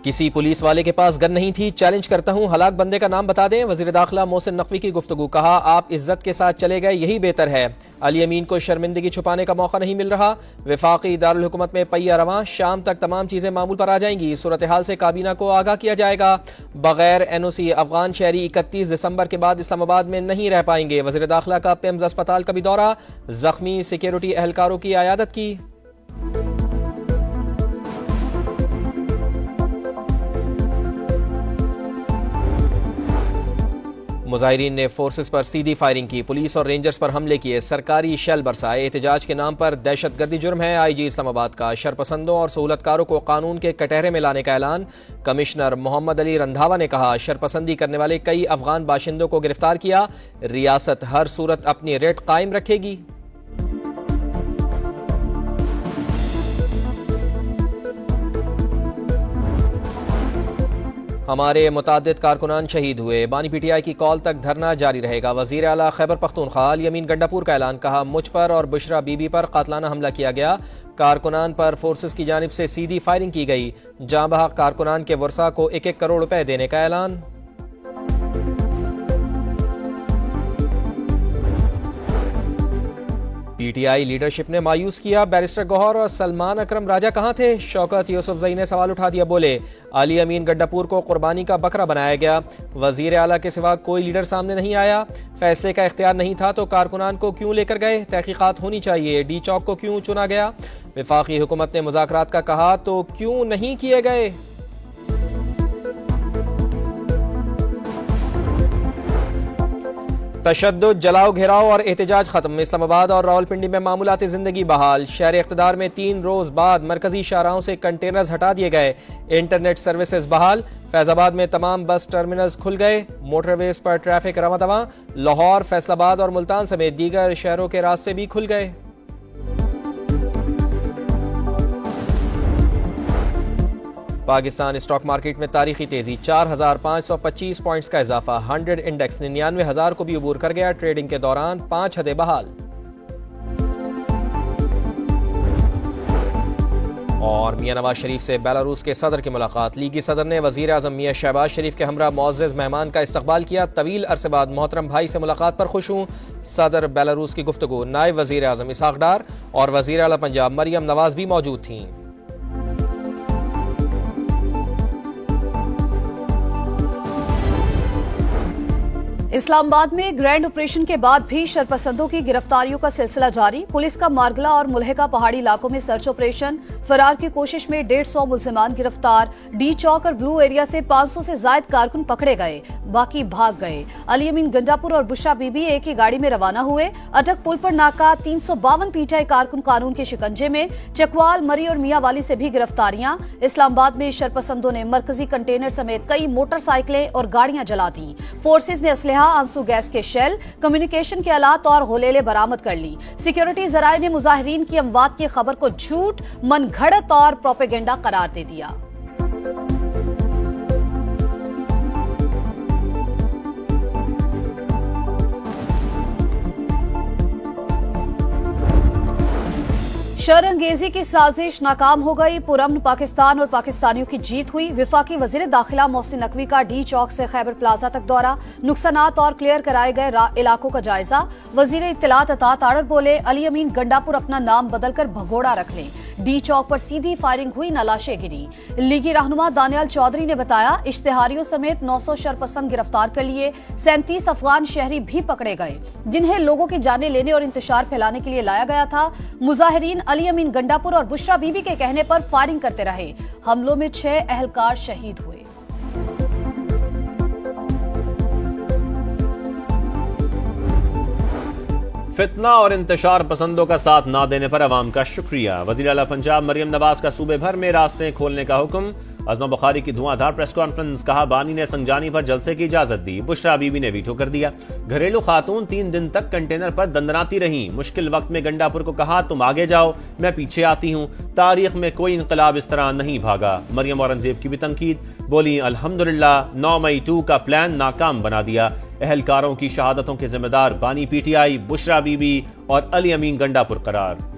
किसी पुलिस वाले के पास गन नहीं थी, चैलेंज करता हूं, हलाक बंदे का नाम बता दें। वजीर दाखिला मोहसिन नकवी की गुफ्तगू, कहा आप इज्जत के साथ चले गए यही बेहतर है। अली अमीन को शर्मिंदगी छुपाने का मौका नहीं मिल रहा। वफाकी दारुल हुकूमत में पहिया रवां, शाम तक तमाम चीजें मामूल पर आ जाएंगी। सूरत हाल से काबीना को आगाह किया जाएगा। बगैर NOC अफगान शहरी 31 दिसंबर के बाद इस्लामाबाद में नहीं रह पाएंगे। वजीर दाखिला का पिम्स अस्पताल का भी दौरा, जख्मी सिक्योरिटी एहलकारों की अयादत की। मुजाहिरीन ने फोर्सेस पर सीधी फायरिंग की, पुलिस और रेंजर्स पर हमले किए, सरकारी शेल बरसाए। एहतजाज के नाम पर दहशतगर्दी जुर्म है। IG इस्लामाबाद का शरपसंदों और सहूलतकारों को कानून के कटहरे में लाने का ऐलान। कमिश्नर मोहम्मद अली रंधावा ने कहा, शरपसंदी करने वाले कई अफगान बाशिंदों को गिरफ्तार किया। रियासत हर सूरत अपनी रेट कायम रखेगी। हमारे मुताद्दिद कारकुनान शहीद हुए, बानी PTI की कॉल तक धरना जारी रहेगा। वजीर आला खैबर पख्तूनख्वा अली अमीन गंडापुर का ऐलान, कहा मुझ पर और बुशरा बीबी पर कातलाना हमला किया गया। कारकुनान पर फोर्सेस की जानिब से सीधी फायरिंग की गई। जाँ बहक कारकुनान के वर्सा को 1-1 करोड़ रुपए देने का ऐलान। PTI लीडरशिप ने मायूस किया, बैरिस्टर गौहर और सलमान अकरम राजा कहाँ थे? शौकत यूसुफजई ने सवाल उठा दिया, बोले अली अमीन गंडापुर को कुर्बानी का बकरा बनाया गया। वजीर आला के सिवा कोई लीडर सामने नहीं आया। फैसले का इख्तियार नहीं था तो कारकुनान को क्यों लेकर गए? तहकीकात होनी चाहिए। D चौक को क्यों चुना गया? वफाकी हुकूमत ने मुज़ाकरात का कहा तो क्यों नहीं किए गए? तशद्दुद, जलाओ, घेराव और एहतजाज खत्म। इस्लामाबाद और रावलपिंडी में मामूलाती जिंदगी बहाल। शहर इख्तिदार में 3 रोज बाद मरकजी शाहराहों से कंटेनर्स हटा दिए गए। इंटरनेट सर्विसेज बहाल। फैजाबाद में तमाम बस टर्मिनल्स खुल गए। मोटरवेज पर ट्रैफिक रवां। लाहौर, फैसलाबाद और मुल्तान समेत दीगर शहरों के रास्ते भी खुल गए। पाकिस्तान स्टॉक मार्केट में तारीखी तेजी, 4525 पॉइंट्स का इजाफा। 100 इंडेक्स 99,000 को भी अबूर कर गया। ट्रेडिंग के दौरान 5 हदें बहाल। और मियां नवाज शरीफ से बेलारूस के सदर की मुलाकात। लीगी सदर ने वजीर आजम मियां शहबाज शरीफ के हमरा मुअज़्ज़ज़ मेहमान का इस्तकबाल किया। तवील अरसे बाद मोहतरम भाई से मुलाकात पर खुश हूँ। सदर बेलारूस की गुफ्तगू। नायब वजीर आजम इसहाक डार और वजीर आला पंजाब मरियम नवाज भी मौजूद थीं। इस्लामाबाद में ग्रैंड ऑपरेशन के बाद भी शरपसंदों की गिरफ्तारियों का सिलसिला जारी। पुलिस का मारगला और मुलहका पहाड़ी इलाकों में सर्च ऑपरेशन। फरार की कोशिश में 150 मुल्जिमान गिरफ्तार। D चौक और ब्लू एरिया से 500 से ज्यादा कारकुन पकड़े गए, बाकी भाग गए। अली अमीन गंडापुर और बुशरा बीबी एक ही गाड़ी में रवाना हुए। अटक पुल पर नाका 352 PTI कारकुन कानून के शिकंजे में। चकवाल, मरी और मियावाली से भी गिरफ्तारियां। इस्लामाबाद में शरपसंदों ने मरकजी कंटेनर समेत कई मोटरसाइकिलें और गाड़ियां जला दी। फोर्सेज ने असलहा, आंसू गैस के शेल, कम्युनिकेशन के आलात और होलेले बरामद कर ली। सिक्योरिटी जराये ने मुजाहिरीन की अमवात की खबर को झूठ, मनगढ़ंत और प्रोपेगेंडा करार दे दिया। शरअंगेजी की साजिश नाकाम हो गई। पुरअमन पाकिस्तान और पाकिस्तानियों की जीत हुई। वफाकी वजीर दाखिला मोहसिन नकवी का D चौक से खैबर प्लाजा तक दौरा। नुकसानात और क्लियर कराए गए इलाकों का जायजा। वजीर इत्तलात अता ताड़र बोले अली अमीन गंडापुर अपना नाम बदलकर भगोड़ा रख लें। D चौक पर सीधी फायरिंग हुई, न लाशें गिरी। लीगी रहनुमा दानियाल चौधरी ने बताया इश्तिहारियों समेत 900 शरपसंद गिरफ्तार कर लिए। 37 अफगान शहरी भी पकड़े गए जिन्हें लोगों की जानें लेने और इंतशार फैलाने के लिए लाया गया था। मुजाहिरीन अली अमीन गंडापुर और बुशरा बीबी के कहने पर फायरिंग करते रहे। हमलों में 6 एहलकार शहीद हुए। फितना और इंतशार पसंदों का साथ ना देने पर अवाम का शुक्रिया। वजीर आला पंजाब मरियम नवाज का सूबे भर में रास्ते खोलने का हुक्म। अज़मा बुखारी की धुआंधार प्रेस कॉन्फ्रेंस, कहा बानी ने संजानी पर जलसे की इजाजत दी। बुशरा बीबी ने वीटो कर दिया। घरेलू खातून 3 दिन तक कंटेनर पर दंदनाती रही। मुश्किल वक्त में गंडापुर को कहा तुम आगे जाओ, मैं पीछे आती हूँ। तारीख में कोई इंकलाब इस तरह नहीं भागा। मरियम औरंगजेब की भी तनकीद, बोली अल्हम्दुलिल्लाह 9 मई 2 का प्लान नाकाम बना दिया। एहलकारों की शहादतों के जिम्मेदार बानी PTI, बुशरा बीबी और अली अमीन गंडापुर करार।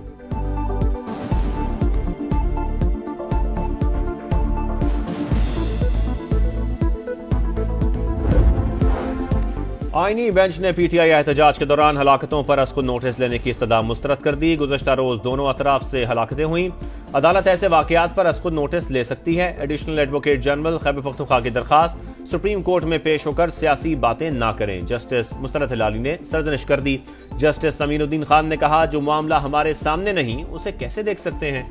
आईनी बेंच ने पीटीआई एहतजाज के दौरान हलाकतों पर अज़ खुद नोटिस लेने की इस्तदा मुस्तरद कर दी। गुज़श्ता रोज दोनों अतराफ से हलाकतें हुई। अदालत ऐसे वाकयात पर अज़ खुद नोटिस ले सकती है। Additional advocate general Khyber Pakhtunkhwa की दरखास्त सुप्रीम कोर्ट में पेश होकर सियासी बातें ना करें, जस्टिस मुस्तरद हिलाली ने सरजनिश कर दी। जस्टिस समीनुद्दीन खान ने कहा, जो मामला हमारे सामने नहीं उसे कैसे देख सकते हैं।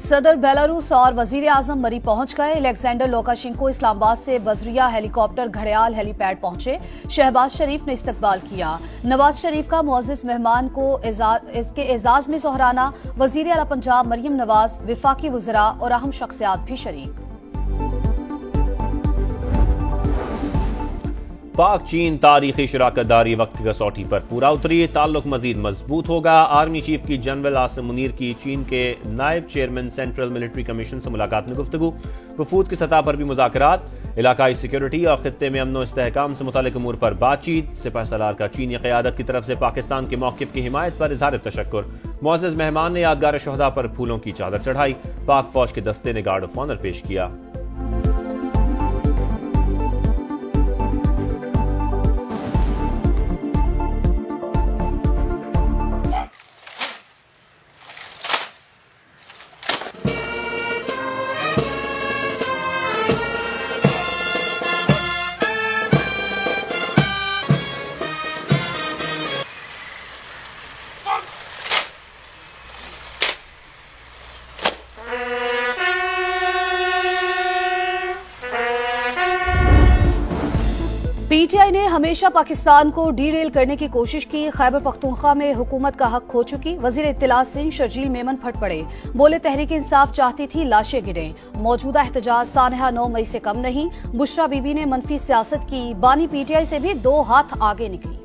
सदर बेलारूस और वजीर आजम मरी पहुंच गए। अलेक्जेंडर लुकाशेंको इस्लामाबाद से बजरिया हेलीकॉप्टर घड़ियाल हेलीपैड पहुंचे। शहबाज शरीफ ने इस्तकबाल किया। नवाज शरीफ का मुअज़्ज़िज़ मेहमान को इसके एजाज में सोहराना। वजीर आला पंजाब मरियम नवाज, विफाकी वज़रा और अहम शख्सियात भी शरीक। पाक चीन तारीखी शराकतदारी वक्त की कसौटी पर पूरा उतरी। ताल्लुक मजीद मजबूत होगा। आर्मी चीफ की जनरल आसिम मुनीर की चीन के नायब चेयरमैन सेंट्रल मिलिट्री कमीशन से मुलाकात में गुफ्तगू। वफूद की सतह पर भी मुज़ाकरात। इलाकाई सिक्योरिटी और खित्ते में अमन व इस्तेहकाम से मुतालिक अमूर पर बातचीत। सिपह सलार का चीनी क़यादत की तरफ से पाकिस्तान के मौक़िफ़ की हिमायत पर इज़हार तशक्कुर। मुअज़्ज़िज़ मेहमान ने यादगार शहदा पर फूलों की चादर चढ़ाई। पाक फौज के दस्ते ने गार्ड ऑफ ऑनर पेश किया। पीटीआई ने हमेशा पाकिस्तान को डीरेल करने की कोशिश की। खैबर पख्तूनख्वा में हुकूमत का हक खो चुकी। वजीर इत्तला सिंध शर्जील मेमन फट पड़े। बोले, तहरीक इंसाफ चाहती थी लाशें गिरें। मौजूदा एहतजाज सानहा 9 मई से कम नहीं। बुशरा बीबी ने मनफी सियासत की। बानी पीटीआई से भी 2 हाथ आगे निकली।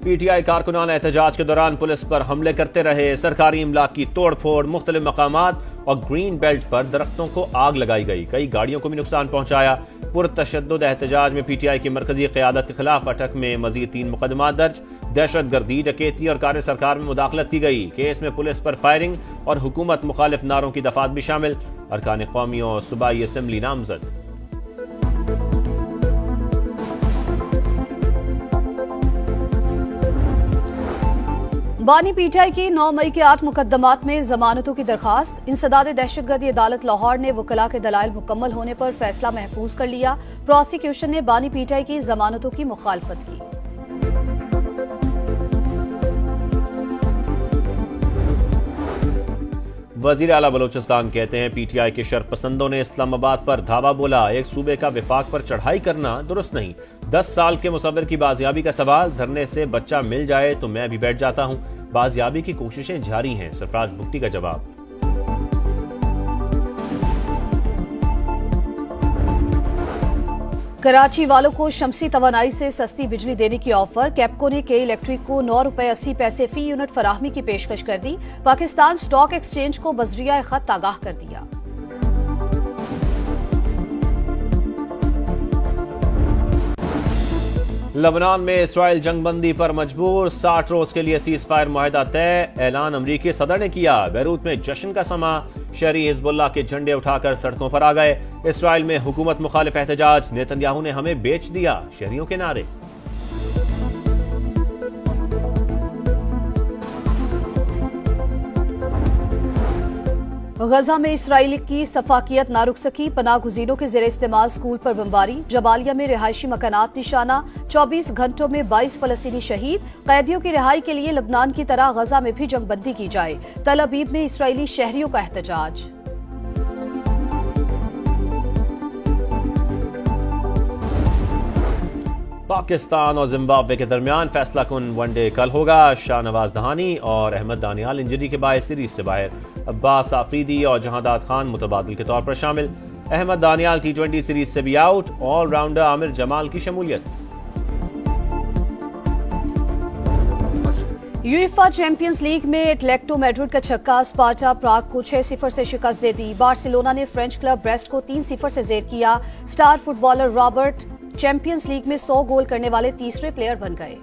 पीटीआई कारकुनान एहतजाज के दौरान पुलिस पर हमले करते रहे। सरकारी इमलाक की तोड़ फोड़, मुख्तलिफ मकामात और ग्रीन बेल्ट पर दरख्तों को आग लगाई गई। कई गाड़ियों को भी नुकसान पहुंचाया। पुरतशद्दुद एहतजाज में पीटीआई की मरकजी क़यादत के खिलाफ अटक में मजीद 3 मुकदमात दर्ज। दहशत गर्दी, डकैती और कार्य सरकार में मुदाखलत की गई। केस में पुलिस पर फायरिंग और हुकूमत मुखालिफ नारों की दफात भी शामिल। अरकान कौमी और सूबाई असम्बली नामजद। बानी पीटीआई की 9 मई के 8 मुकदमात में जमानतों की दरखास्त। इंसदाद दहशतगर्दी अदालत लाहौर ने वकला के दलाइल मुकम्मल होने पर फैसला महफूज कर लिया। प्रोसिक्यूशन ने बानी पीटीआई की जमानतों की मुखालफत की। वजीर आला बलोचिस्तान कहते हैं, पीटीआई के शरपसंदों ने इस्लामाबाद पर धावा बोला। एक सूबे का विफाक पर चढ़ाई करना दुरुस्त नहीं। 10 साल के मुसव्विर की बाजियाबी का सवाल, धरने से बच्चा मिल जाए तो मैं भी बैठ जाता हूं। बाजियाबी की कोशिशें जारी हैं। सरफराज भुट्टी का जवाब। कराची वालों को शमसी तवानाई से सस्ती बिजली देने की ऑफर। कैपको ने के इलेक्ट्रिक को 9 रुपए 80 पैसे फी यूनिट फराहमी की पेशकश कर दी। पाकिस्तान स्टॉक एक्सचेंज को बजरिया खत आगाह कर दिया। लबनान में इसराइल जंगबंदी पर मजबूर। 60 रोज के लिए सीज फायर मुआहदा तय। ऐलान अमरीकी सदर ने किया। बैरूत में जश्न का समा। शहरी हिजबुल्लाह के झंडे उठाकर सड़कों पर आ गए। इसराइल में हुकूमत मुखालिफ एहतजाज। नेतन्याहू ने हमें बेच दिया, शहरियों के नारे। गजा में इसराइल की सफाकियत ना रुक सकी। पनाह गुज़ीरों के ज़ेरे इस्तेमाल स्कूल पर बमबारी। जबालिया में रिहायशी मकानात निशाना। 24 घंटों में 22 फलस्तीनी शहीद। कैदियों की रिहाई के लिए लबनान की तरह गजा में भी जंगबंदी की जाए। तल अबीब में इसराइली शहरियों का एहतजाज। पाकिस्तान और जिम्बाब्वे के दरमियान फैसला कुन वनडे कल होगा। शाहनवाज दहानी और अहमद दानियाल इंजरी के बायस सीरीज से बाहर। अब्बास आफरीदी और जहांदाद खान मुतबादिल के तौर पर शामिल। अहमद दानियाल T20 सीरीज से भी आउट। ऑलराउंडर आमिर जमाल की शमूलियत। यूएफा चैंपियंस लीग में एटलेटिको मैड्रिड का छक्का स्पार्टा प्राग को 6-0 से शिकस्त दे दी। बार्सिलोना ने फ्रेंच क्लब ब्रेस्ट को 3-0 से जेर किया। Star footballer Robert champions league में 100 गोल करने वाले तीसरे प्लेयर बन गए।